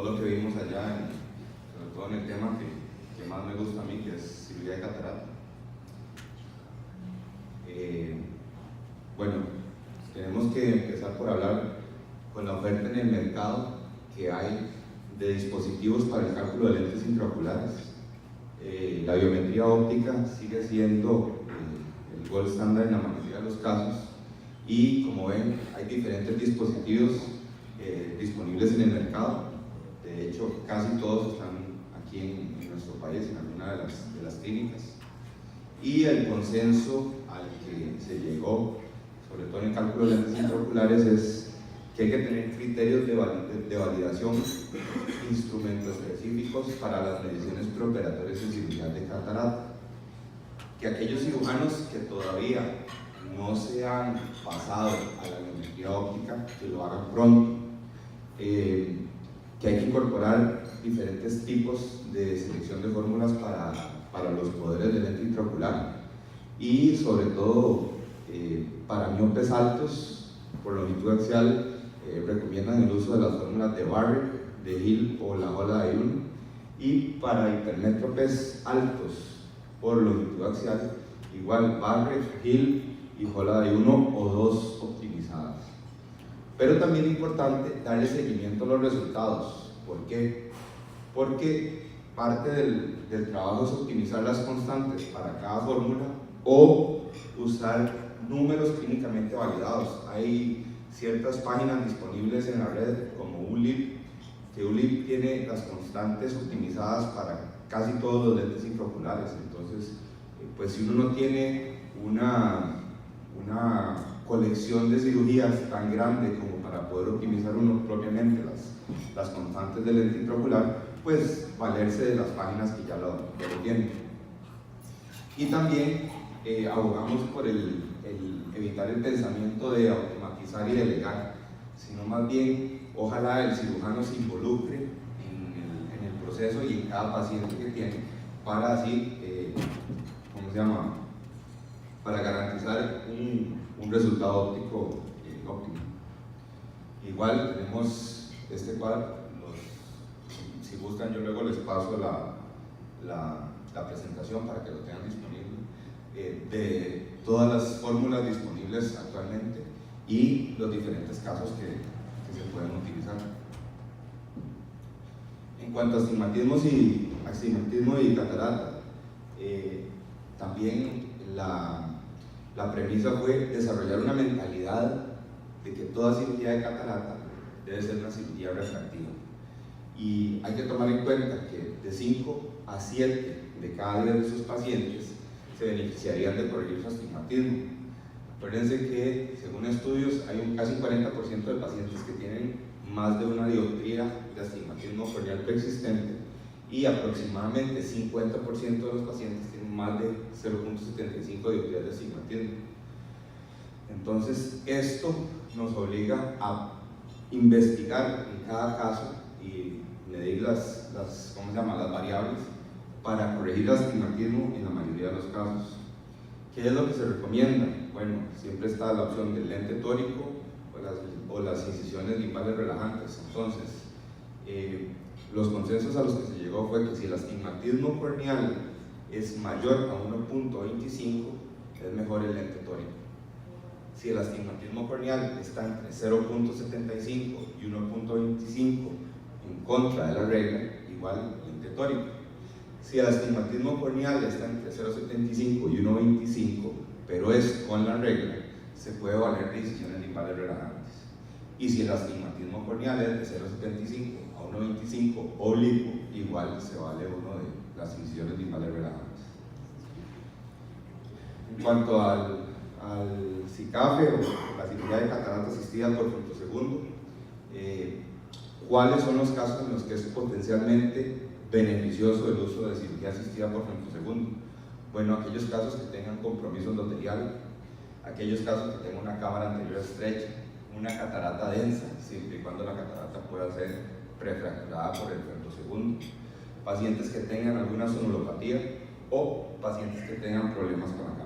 todo lo que vimos allá, sobre todo en el tema que más me gusta a mí, que es cirugía de catarata. Bueno, tenemos que empezar por hablar con la oferta en el mercado que hay de dispositivos para el cálculo de lentes intraoculares. La biometría óptica sigue siendo el gold standard en la mayoría de los casos, y como ven, hay diferentes dispositivos disponibles en el mercado. De hecho, casi todos están aquí en nuestro país, en alguna de las clínicas. Y el consenso al que se llegó, sobre todo en el cálculo de lentes intraoculares, es que hay que tener criterios de validación, instrumentos específicos para las mediciones preoperatorias en cirugía de catarata. Que aquellos cirujanos que todavía no se han pasado a la biometría óptica, que lo hagan pronto. Que hay que incorporar diferentes tipos de selección de fórmulas para los poderes de lente intraocular, y sobre todo para miopes altos por longitud axial recomiendan el uso de las fórmulas de Barrett, de Hill o la Holla de 1, y para hipermétropes altos por longitud axial igual Barrett, Hill y Holla de 1 o 2 optimizadas. Pero también es importante darle seguimiento a los resultados. ¿Por qué? Porque parte del trabajo es optimizar las constantes para cada fórmula o usar números clínicamente validados. Hay ciertas páginas disponibles en la red como ULIP, que ULIP tiene las constantes optimizadas para casi todos los lentes intraoculares. Entonces, pues si uno no tiene una colección de cirugías tan grande como para poder optimizar uno propiamente las constantes del lente intraocular, pues valerse de las páginas que ya lo tienen. Y también abogamos por evitar el pensamiento de automatizar y delegar, sino más bien ojalá el cirujano se involucre en el proceso y en cada paciente que tiene, para así, para garantizar un resultado óptico óptimo. Igual tenemos este cuadro, si gustan yo luego les paso la presentación para que lo tengan disponible, de todas las fórmulas disponibles actualmente y los diferentes casos que se pueden utilizar. En cuanto a astigmatismo y catarata, también la premisa fue desarrollar una mentalidad de que toda cirugía de catarata debe ser una cirugía refractiva. Y hay que tomar en cuenta que de 5 a 7 de cada 10 de sus pacientes se beneficiarían de corregir su astigmatismo. Acuérdense que, según estudios, hay casi un 40% de pacientes que tienen más de una dioptría de astigmatismo corneal preexistente, y aproximadamente 50% de los pacientes tienen más de 0.75 dioptrías de astigmatismo. Entonces, esto nos obliga a investigar en cada caso y medir las variables para corregir el astigmatismo en la mayoría de los casos. ¿Qué es lo que se recomienda? Bueno, siempre está la opción del lente tórico o las incisiones limbales relajantes. Entonces, los consensos a los que se llegó fue que si el astigmatismo corneal es mayor a 1.25, es mejor el lente tórico. Si el astigmatismo corneal está entre 0.75 y 1.25 en contra de la regla, igual lente tórico. Si el astigmatismo corneal está entre 0.75 y 1.25, pero es con la regla, se puede valer de incisiones limbales relajantes. Y si el astigmatismo corneal es de 0.75 a 1.25 o lipo, igual se vale uno de las incisiones limbales relajantes. En cuanto al CICAFE o la cirugía de catarata asistida por femtosegundo, ¿cuáles son los casos en los que es potencialmente beneficioso el uso de cirugía asistida por femtosegundo? Bueno, aquellos casos que tengan compromiso endotelial, aquellos casos que tengan una cámara anterior estrecha, una catarata densa, siempre y cuando la catarata pueda ser prefracturada por el femtosegundo, pacientes que tengan alguna sonulopatía o pacientes que tengan problemas con la cápsula.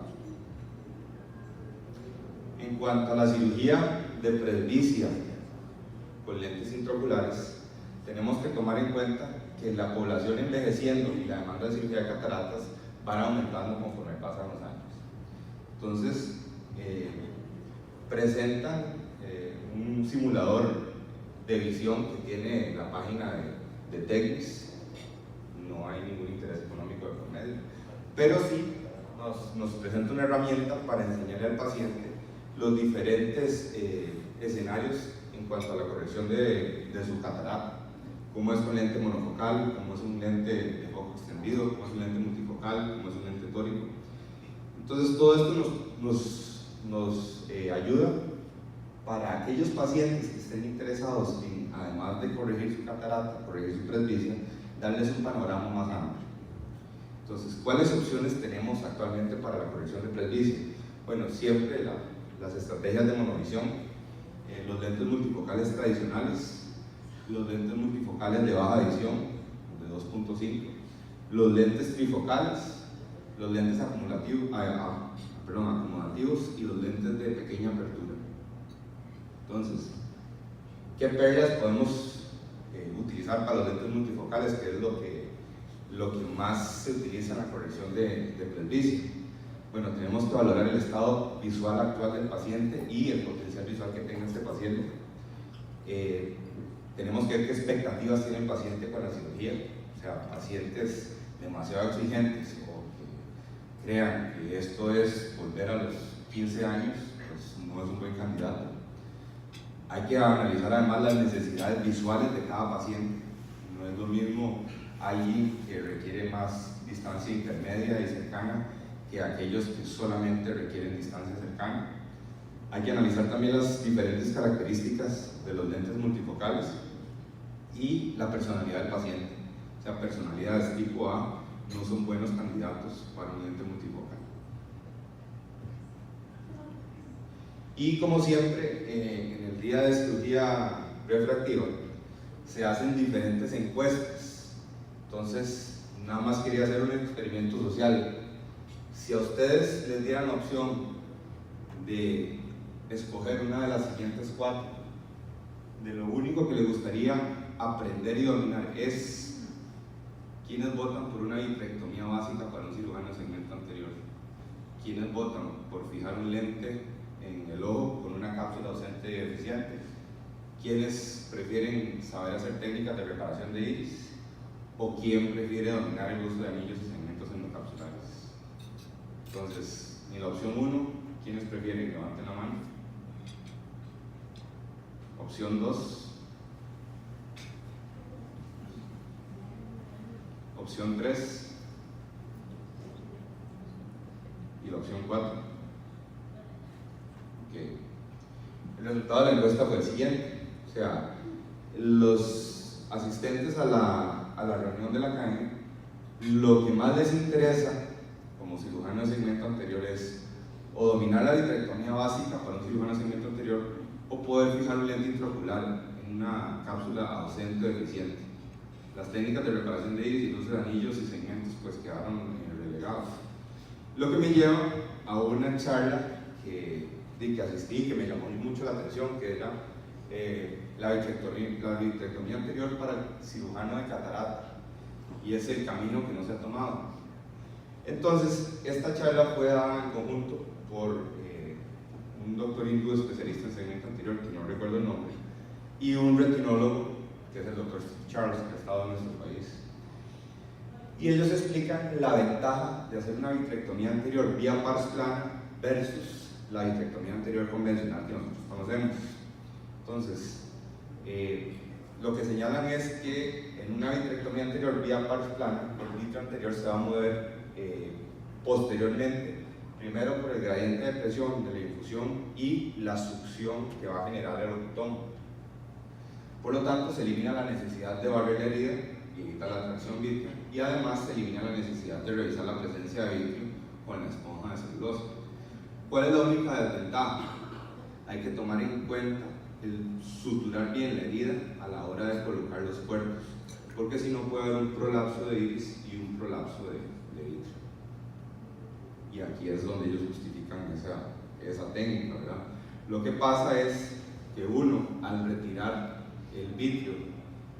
En cuanto a la cirugía de presbicia con lentes intraoculares, tenemos que tomar en cuenta que la población envejeciendo y la demanda de cirugía de cataratas van aumentando conforme pasan los años. Entonces, presentan un simulador de visión que tiene la página de Tecnis. No hay ningún interés económico de por medio, pero sí nos presenta una herramienta para enseñarle al paciente los diferentes escenarios en cuanto a la corrección de su catarata, cómo es un lente monofocal, cómo es un lente de foco extendido, cómo es un lente multifocal, cómo es un lente tórico. Entonces todo esto nos ayuda para aquellos pacientes que estén interesados en, además de corregir su catarata, corregir su presbicia, darles un panorama más amplio. Entonces, ¿cuáles opciones tenemos actualmente para la corrección de presbicia? Bueno, siempre las estrategias de monovisión, los lentes multifocales tradicionales, los lentes multifocales de baja visión, de 2.5, los lentes trifocales, los lentes acomodativos y los lentes de pequeña apertura. Entonces, ¿qué perlas podemos utilizar para los lentes multifocales, que es lo que más se utiliza en la corrección de presbicia? Bueno, tenemos que valorar el estado visual actual del paciente y el potencial visual que tenga este paciente. Tenemos que ver qué expectativas tiene el paciente con la cirugía, o sea, pacientes demasiado exigentes o que crean que esto es volver a los 15 años, pues no es un buen candidato. Hay que analizar además las necesidades visuales de cada paciente. No es lo mismo alguien que requiere más distancia intermedia y cercana que aquellos que solamente requieren distancia cercana. Hay que analizar también las diferentes características de los lentes multifocales y la personalidad del paciente. O sea, personalidades tipo A no son buenos candidatos para un lente multifocal. Y como siempre, en el día de cirugía refractiva se hacen diferentes encuestas. Entonces, nada más quería hacer un experimento social. Si a ustedes les dieran la opción de escoger una de las siguientes 4, de lo único que les gustaría aprender y dominar es quiénes votan por una vitrectomía básica para un cirujano de segmento anterior, quiénes votan por fijar un lente en el ojo con una cápsula ausente y deficiente, quiénes prefieren saber hacer técnicas de reparación de iris, o quién prefiere dominar el uso de anillos y segmentos endocapsulares. Entonces, en la opción 1, ¿quiénes prefieren? Levanten la mano. Opción 2. Opción 3. Y la opción 4. Okay. El resultado de la encuesta fue el siguiente. O sea, los asistentes a la reunión de la academia, lo que más les interesa como cirujano de segmento anterior es o dominar la vitrectomía básica para un cirujano de segmento anterior o poder fijar un lente intraocular en una cápsula ausente o deficiente. Las técnicas de reparación de iris y el uso de anillos y segmentos pues quedaron relegados. Lo que me lleva a una charla que asistí, que me llamó mucho la atención, que era la vitrectomía anterior para el cirujano de catarata, y es el camino que no se ha tomado. Entonces, esta charla fue dada en conjunto por un doctor hindú especialista en segmento anterior, que no recuerdo el nombre, y un retinólogo, que es el doctor Charles, que ha estado en nuestro país. Y ellos explican la ventaja de hacer una vitrectomía anterior vía pars plana versus la vitrectomía anterior convencional que nosotros conocemos. Entonces, lo que señalan es que en una vitrectomía anterior vía pars plana, el vitro anterior se va a mover posteriormente, primero por el gradiente de presión de la infusión y la succión que va a generar el ocultomo. Por lo tanto, se elimina la necesidad de barrer la herida y evita la tracción vitrea, y además se elimina la necesidad de revisar la presencia de vitrio con la esponja de celulosa. ¿Cuál es la única desventaja? Hay que tomar en cuenta el suturar bien la herida a la hora de colocar los cuerpos, porque si no puede haber un prolapso de iris y un prolapso de vitrio. Y aquí es donde ellos justifican esa técnica, ¿verdad? Lo que pasa es que uno, al retirar el vitrio,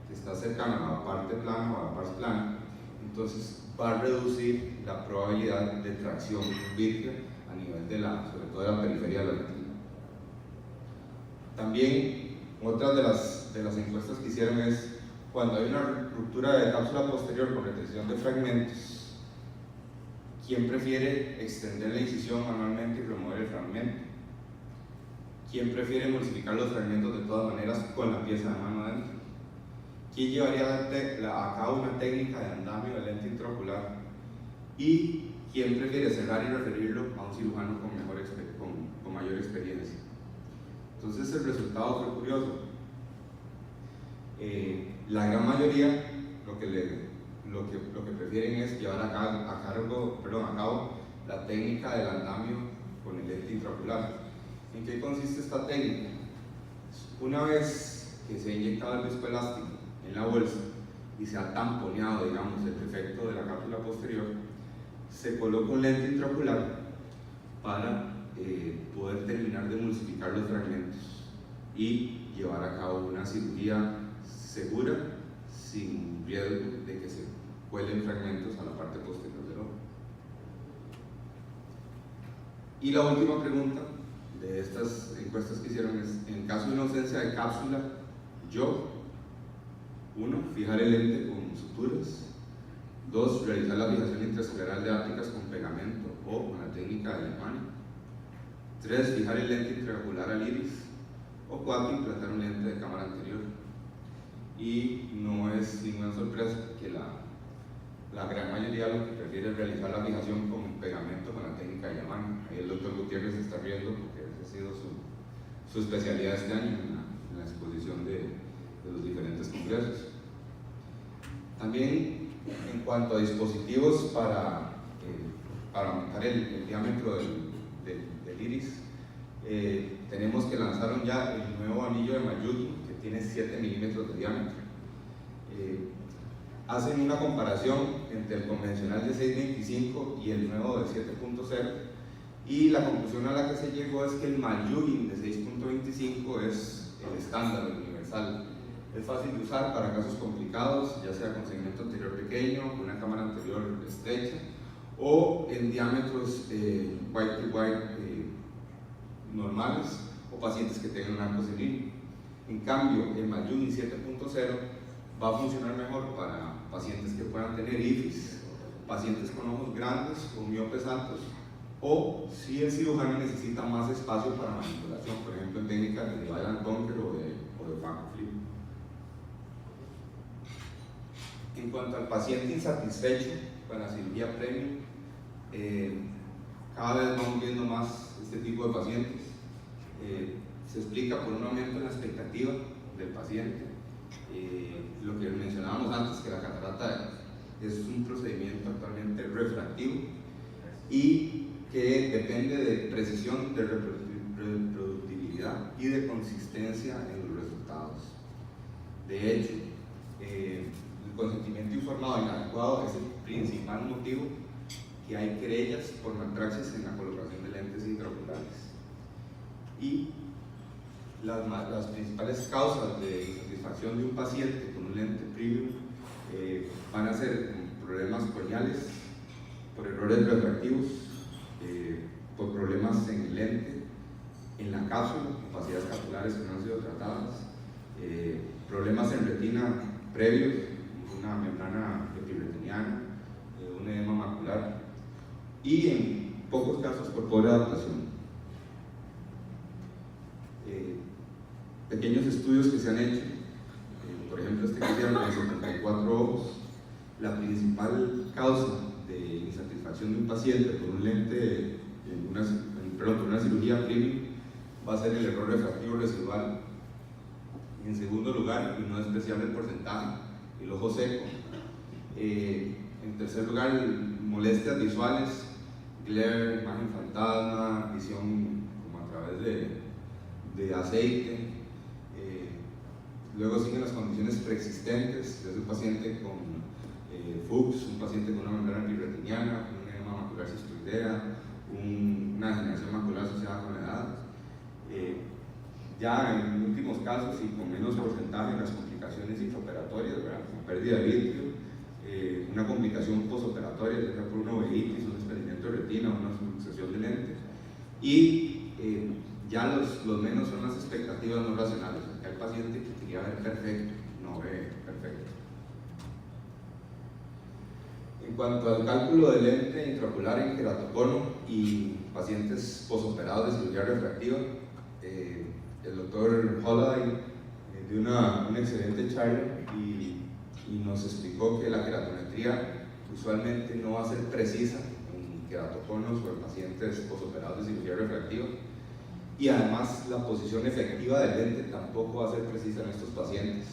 que está cercana a la parte plana o a la parte plana, entonces va a reducir la probabilidad de tracción vítreo a nivel de sobre todo de la periferia de la retina. También, otra de las encuestas que hicieron es cuando hay una ruptura de cápsula posterior con retención de fragmentos, ¿quién prefiere extender la incisión manualmente y remover el fragmento? ¿Quién prefiere emulsificar los fragmentos de todas maneras con la pieza de mano adentro? ¿Quién llevaría a cabo una técnica de andamio de lente intraocular? ¿Y quién prefiere cerrar y referirlo a un cirujano con mayor experiencia? Entonces el resultado fue curioso. La gran mayoría lo que prefieren es llevar a cabo la técnica del andamio con el lente intraocular. ¿En qué consiste esta técnica? Una vez que se ha inyectado el viscoelástico en la bolsa y se ha tamponeado, digamos, el defecto de la cápsula posterior, se coloca un lente intraocular para poder terminar de emulsificar los fragmentos y llevar a cabo una cirugía segura, sin riesgo de que se cuelen fragmentos a la parte posterior del ojo. Y la última pregunta de estas encuestas que hicieron es: en caso de una ausencia de cápsula, fijar el lente con suturas. 2, realizar la fijación intraescleral de ápticas con pegamento o con la técnica de Alemania. 3, fijar el lente intraocular al iris. O 4, implantar un lente de cámara anterior. Y no es ninguna sorpresa que la gran mayoría lo que prefiere es realizar la fijación con pegamento con la técnica de Alemania. Ahí el doctor Gutiérrez se está riendo porque esa ha sido su especialidad este año en la exposición de los diferentes congresos. También, en cuanto a dispositivos para aumentar el diámetro del iris, tenemos que lanzaron ya el nuevo anillo de Mayugi, que tiene 7 milímetros de diámetro. Hacen una comparación entre el convencional de 6.25 y el nuevo de 7.0, y la conclusión a la que se llegó es que el Mayugi de 6.25 es el estándar, el universal. Es fácil de usar para casos complicados, ya sea con segmento anterior pequeño, con una cámara anterior estrecha, o en diámetros white to white normales, o pacientes que tengan un arco cilíndrico. En cambio, el Mayugi 7.0 va a funcionar mejor para pacientes que puedan tener IFIS, pacientes con ojos grandes, con miopes altos, o si el cirujano necesita más espacio para manipulación, por ejemplo en técnicas de divide and conquer o de Franco Flip. En cuanto al paciente insatisfecho con la cirugía premium, cada vez vamos viendo más este tipo de pacientes. Se explica por un aumento en la expectativa del paciente. Lo que mencionábamos antes, que la catarata es un procedimiento actualmente refractivo y que depende de precisión, de reproductibilidad y de consistencia en los resultados. De hecho, el consentimiento informado inadecuado es el principal motivo que hay querellas por malpraxis en la colocación de lentes intraoculares. Y las principales causas de insatisfacción de un paciente con un lente premium van a ser problemas corneales, por errores refractivos, por problemas en el lente, en la cápsula, opacidades capsulares que no han sido tratadas, problemas en retina previos, una membrana epirretiniana, un edema macular, y en pocos casos por pobre adaptación. Pequeños estudios que se han hecho, por ejemplo este que hicieron en 74 ojos, la principal causa de insatisfacción de un paciente por un lente, por una cirugía premium, va a ser el error refractivo residual. En segundo lugar, y no despreciable el porcentaje, el ojo seco. En tercer lugar, molestias visuales, glare, imagen fantasma, visión como a través de aceite. Luego siguen las condiciones preexistentes, es un paciente con Fuchs, un paciente con una membrana epirretiniana, un edema macular cistoidea, una degeneración macular asociada con la edad. Ya en últimos casos y con menos porcentaje, las complicaciones intraoperatorias pérdida de vitrio, una complicación postoperatoria, ya sea por una uveitis, un desprendimiento de retina, una sucesión de lentes, y ya los menos son las expectativas no racionales. Hay paciente que quería ver perfecto, no ve perfecto. En cuanto al cálculo de lente intraocular en queratocono y pacientes posoperados de cirugía refractiva, el doctor Holliday dio una excelente charla y nos explicó que la queratometría usualmente no va a ser precisa en queratoconos o en pacientes posoperados de cirugía refractiva, y además la posición efectiva del lente tampoco va a ser precisa en estos pacientes,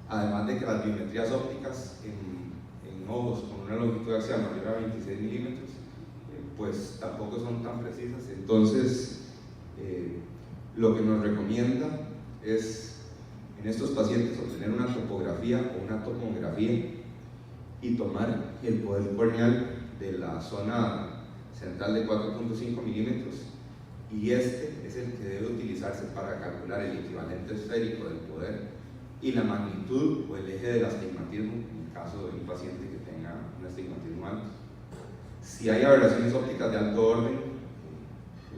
además de que las biometrías ópticas en ojos con una longitud axial mayor a 26 milímetros pues tampoco son tan precisas. Entonces lo que nos recomienda es en estos pacientes obtener una topografía o una tomografía y tomar el poder corneal de la zona central de 4.5 milímetros, y este es el que debe utilizarse para calcular el equivalente esférico del poder y la magnitud o el eje del astigmatismo en caso de un paciente que tenga un astigmatismo alto. Si hay aberraciones ópticas de alto orden,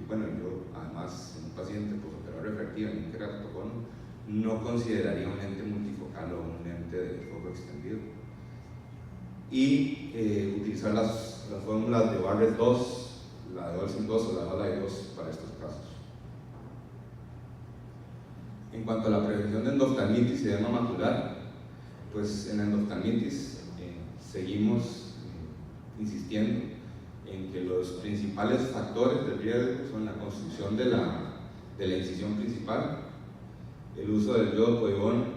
bueno, yo además en un paciente postoperal refractivo en un queratocono no consideraría un lente multifocal o un lente de foco extendido, y utilizar las fórmulas de Barrett 2, la de Olsen 2 o la Holliday 2 para estos casos. En cuanto a la prevención de endoftalmitis y edema macular, pues en la endoftalmitis seguimos insistiendo en que los principales factores de riesgo son la construcción de la incisión principal, el uso del yodo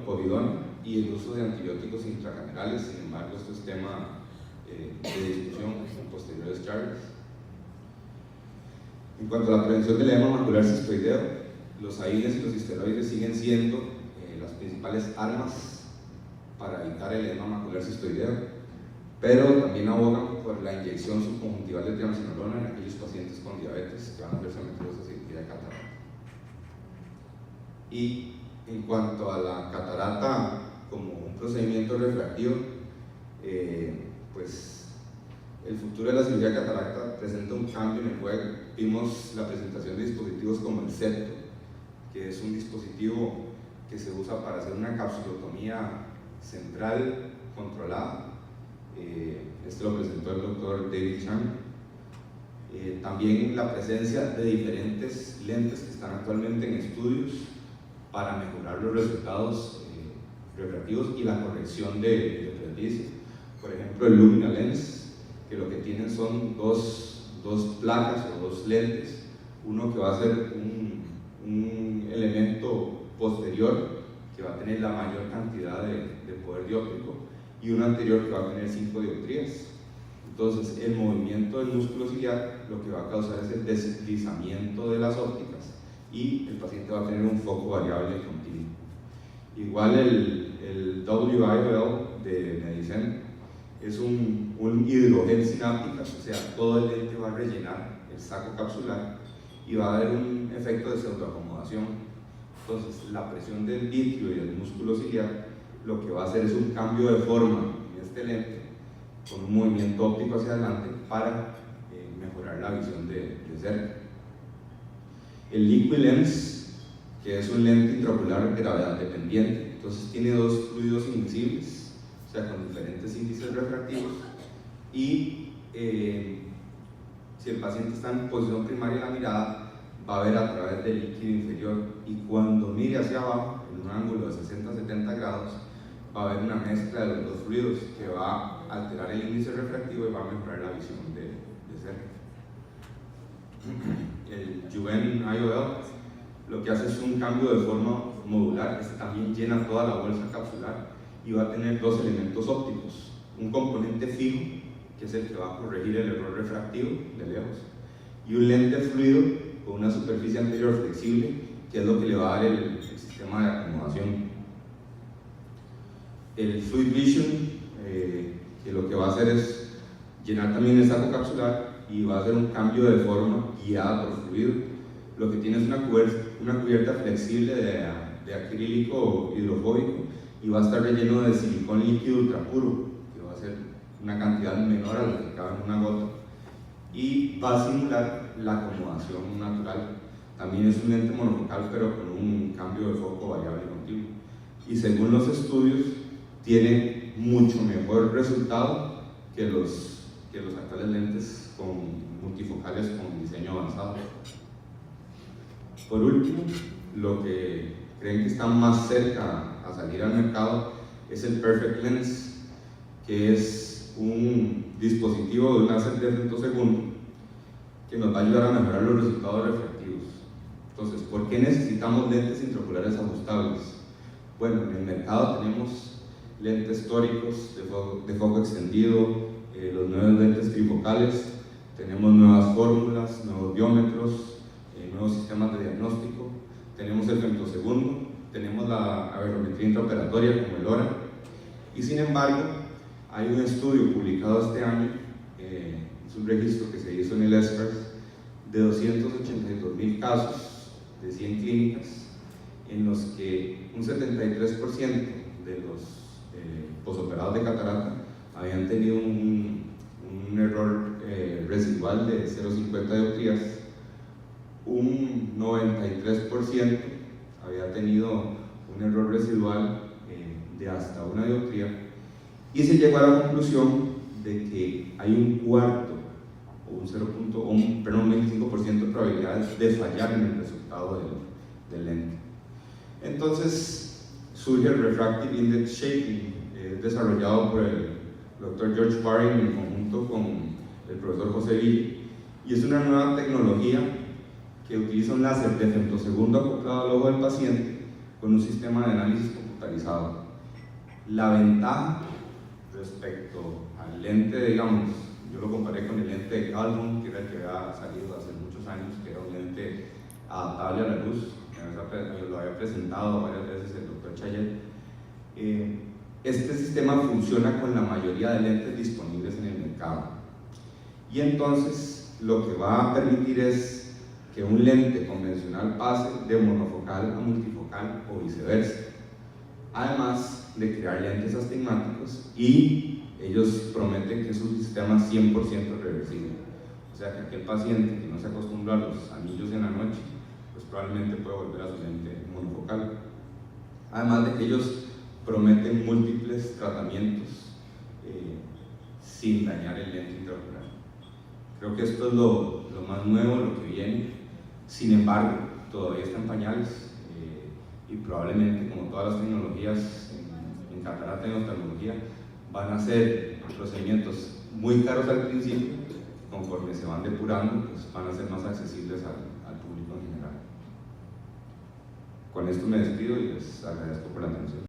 povidón y el uso de antibióticos intracamerales. Sin embargo, esto es tema de discusión en posteriores charlas. En cuanto a la prevención del edema macular cistoideo, los AINES y los esteroides siguen siendo las principales armas para evitar el edema macular cistoideo, pero también abogan por la inyección subconjuntival de triamcinolona en aquellos pacientes con diabetes que van a ver sometidos a cirugía de catarata. Y en cuanto a la catarata como un procedimiento refractivo, pues el futuro de la cirugía de catarata presenta un cambio en el juego. Vimos la presentación de dispositivos como el septo, que es un dispositivo que se usa para hacer una capsulotomía central controlada. Este lo presentó el doctor David Chang. También la presencia de diferentes lentes que están actualmente en estudios para mejorar los resultados refractivos y la corrección de presbicia. Por ejemplo, el Lumina Lens, que lo que tienen son dos placas o dos lentes, uno que va a ser un elemento posterior que va a tener la mayor cantidad de poder dióptrico y uno anterior que va a tener 5 dioptrías. Entonces el movimiento del músculo ciliar lo que va a causar es el deslizamiento de las ópticas y el paciente va a tener un foco variable continuo. Igual el WIOL de Medicen es un hidrogel sináptica, o sea, todo el lente va a rellenar el saco capsular y va a haber un efecto de pseudoacomodación. Entonces la presión del vitrio y del músculo ciliar lo que va a hacer es un cambio de forma en este lente con un movimiento óptico hacia adelante para mejorar la visión de cerca. El Liquid Lens, que es un lente intraocular de gravedad dependiente, entonces tiene dos fluidos invisibles, o sea, con diferentes índices refractivos, y si el paciente está en posición primaria de la mirada, va a ver a través del líquido inferior, y cuando mire hacia abajo, en un ángulo de 60-70 grados, va a haber una mezcla de los dos fluidos que va a alterar el índice refractivo y va a mejorar la visión de cerca. El Juven IOL lo que hace es un cambio de forma modular, este también llena toda la bolsa capsular y va a tener dos elementos ópticos, un componente fijo, que es el que va a corregir el error refractivo de lejos, y un lente fluido con una superficie anterior flexible, que es lo que le va a dar el sistema de acomodación. El Fluid Vision, que lo que va a hacer es llenar también el saco capsular y va a hacer un cambio de forma guiada por fluido. Lo que tiene es una cubierta flexible de acrílico hidrofóbico y va a estar relleno de silicón líquido ultra puro, que va a ser una cantidad menor a la que cabe en una gota, y va a simular la acomodación natural. También es un lente monofocal, pero con un cambio de foco variable continuo. Y según los estudios, tiene mucho mejor resultado que los actuales lentes multifocales con diseño avanzado. Por último, lo que creen que está más cerca a salir al mercado es el Perfect Lens, que es un dispositivo de un láser de femtosegundo que nos va a ayudar a mejorar los resultados refractivos. Entonces, ¿por qué necesitamos lentes intraoculares ajustables? Bueno, en el mercado tenemos lentes tóricos de foco extendido, los nuevos lentes trifocales, tenemos nuevas fórmulas, nuevos diómetros, nuevos sistemas de diagnóstico, tenemos el femtosegundo, tenemos la aberrometría intraoperatoria como el ORA, y sin embargo hay un estudio publicado este año, es un registro que se hizo en el ESPERS, de 282.000 casos de 100 clínicas, en los que un 73% de los posoperados de catarata habían tenido un error residual de 0,50 dioptrías, un 93% había tenido un error residual de hasta 1 dioptría, y se llegó a la conclusión de que hay un cuarto o un 25% de probabilidades de fallar en el resultado del lente. Entonces surge el Refractive Index Shaping, desarrollado por el Dr. George Baring en conjunto con el profesor José Villa, y es una nueva tecnología que utiliza un láser de femtosegundo acoplado al ojo del paciente con un sistema de análisis computarizado. La ventaja respecto al lente, digamos, yo lo comparé con el lente de Calhoun, que era el que había salido hace muchos años, que era un lente adaptable a la luz, lo había presentado varias veces el Dr. Chayet. Este sistema funciona con la mayoría de lentes disponibles en el mercado, y entonces lo que va a permitir es que un lente convencional pase de monofocal a multifocal o viceversa, además de crear lentes astigmáticos, y ellos prometen que es un sistema 100% reversible, o sea que aquel paciente que no se acostumbra a los anillos en la noche, pues probablemente puede volver a su lente monofocal. Además de que ellos prometen múltiples tratamientos sin dañar el lente intraocular. Creo que esto es lo más nuevo, lo que viene. Sin embargo, todavía está en pañales, y probablemente, como todas las tecnologías en catarata y en oftalmología, van a ser procedimientos muy caros al principio. Conforme se van depurando, pues van a ser más accesibles al público en general. Con esto me despido y les agradezco por la atención.